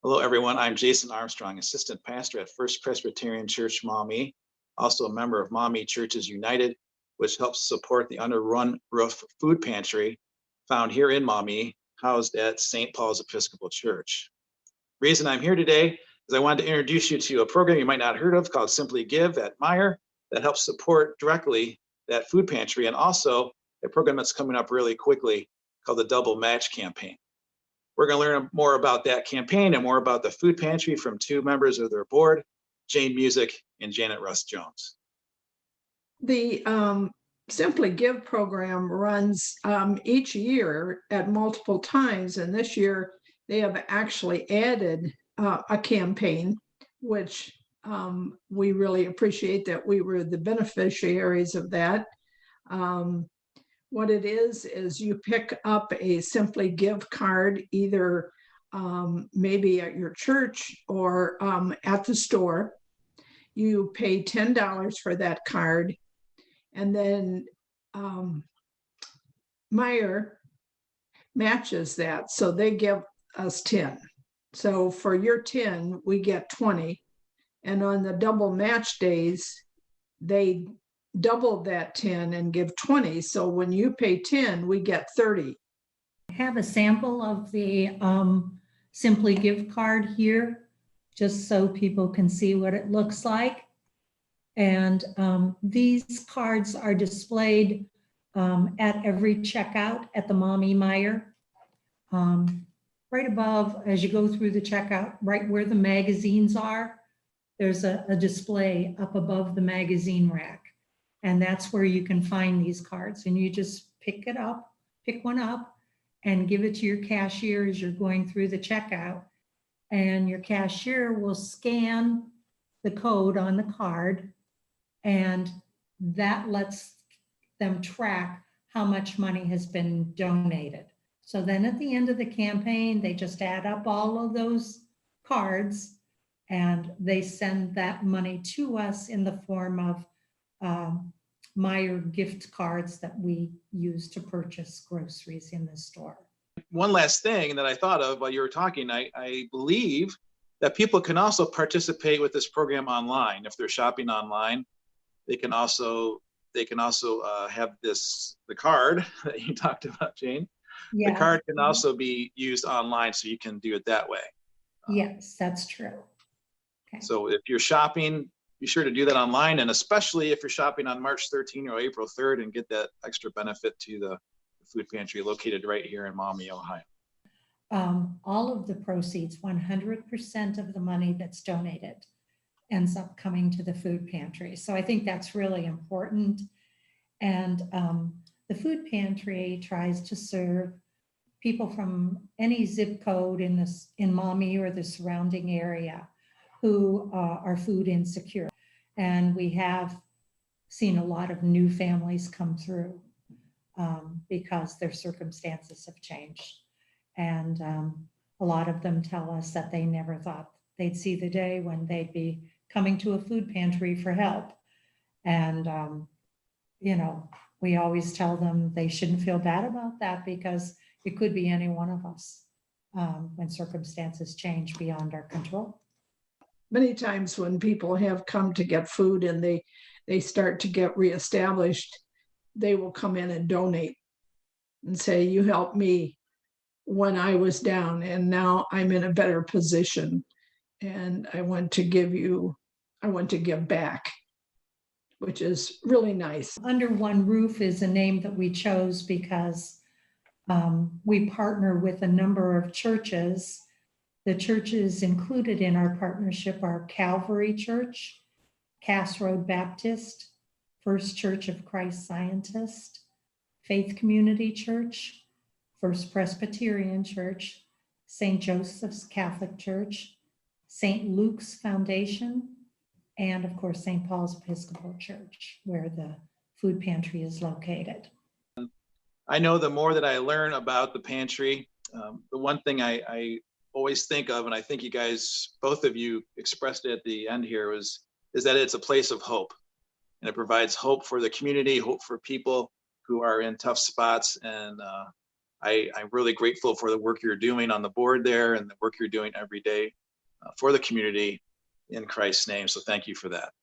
Hello, everyone. I'm Jason Armstrong, Assistant Pastor at First Presbyterian Church, Maumee, also a member of Maumee Churches United, which helps support the Under One Roof Food Pantry found here in Maumee, housed at St. Paul's Episcopal Church. The reason I'm here today is I wanted to introduce you to a program you might not have heard of called Simply Give at Meijer that helps support directly that food pantry, and also a program that's coming up really quickly called the Double Match Campaign. We're going to learn more about that campaign and more about the food pantry from two members of their board, Jane Music and Janet Russ Jones. The Simply Give program runs each year at multiple times, and this year they have actually added a campaign, which we really appreciate that we were the beneficiaries of that. What it is you pick up a Simply Give card, either maybe at your church or at the store. You pay $10 for that card, and then Meijer matches that, so they give us 10. So for your 10, we get 20, and on the double match days, they double that 10 and give 20. So when you pay 10, we get 30. I have a sample of the Simply Give card here, just so people can see what it looks like. And these cards are displayed at every checkout at the Maumee Meijer. Right above, as you go through the checkout, right where the magazines are, there's a display up above the magazine rack. And that's where you can find these cards. And you just pick one up and give it to your cashier as you're going through the checkout. And your cashier will scan the code on the card, and that lets them track how much money has been donated. So then at the end of the campaign, they just add up all of those cards and they send that money to us in the form of Meijer gift cards that we use to purchase groceries in the store. One last thing that I thought of while you were talking, I believe that people can also participate with this program online. If they're shopping online, they can also have the card that you talked about, Jane. Yeah. The card can also be used online, so you can do it that way. Yes, that's true. Okay. So if you're shopping, be sure to do that online, and especially if you're shopping on March 13th or April 3rd, and get that extra benefit to the food pantry located right here in Maumee, Ohio. All of the proceeds, 100% of the money that's donated ends up coming to the food pantry. So I think that's really important. And the food pantry tries to serve people from any zip code in Maumee or the surrounding area who are food insecure. And we have seen a lot of new families come through because their circumstances have changed. And a lot of them tell us that they never thought they'd see the day when they'd be coming to a food pantry for help. And, we always tell them they shouldn't feel bad about that, because it could be any one of us when circumstances change beyond our control. Many times when people have come to get food and they start to get reestablished, they will come in and donate and say, you helped me when I was down, and now I'm in a better position, and I want to give back, which is really nice. Under One Roof is a name that we chose because we partner with a number of churches. The churches included in our partnership are Calvary Church, Cass Road Baptist, First Church of Christ Scientist, Faith Community Church, First Presbyterian Church, St. Joseph's Catholic Church, St. Luke's Foundation, and of course, St. Paul's Episcopal Church, where the food pantry is located. I know the more that I learn about the pantry, the one thing I always think of, and I think you guys, both of you expressed it at the end here, is that it's a place of hope. And it provides hope for the community, hope for people who are in tough spots. And I'm really grateful for the work you're doing on the board there and the work you're doing every day for the community in Christ's name. So thank you for that.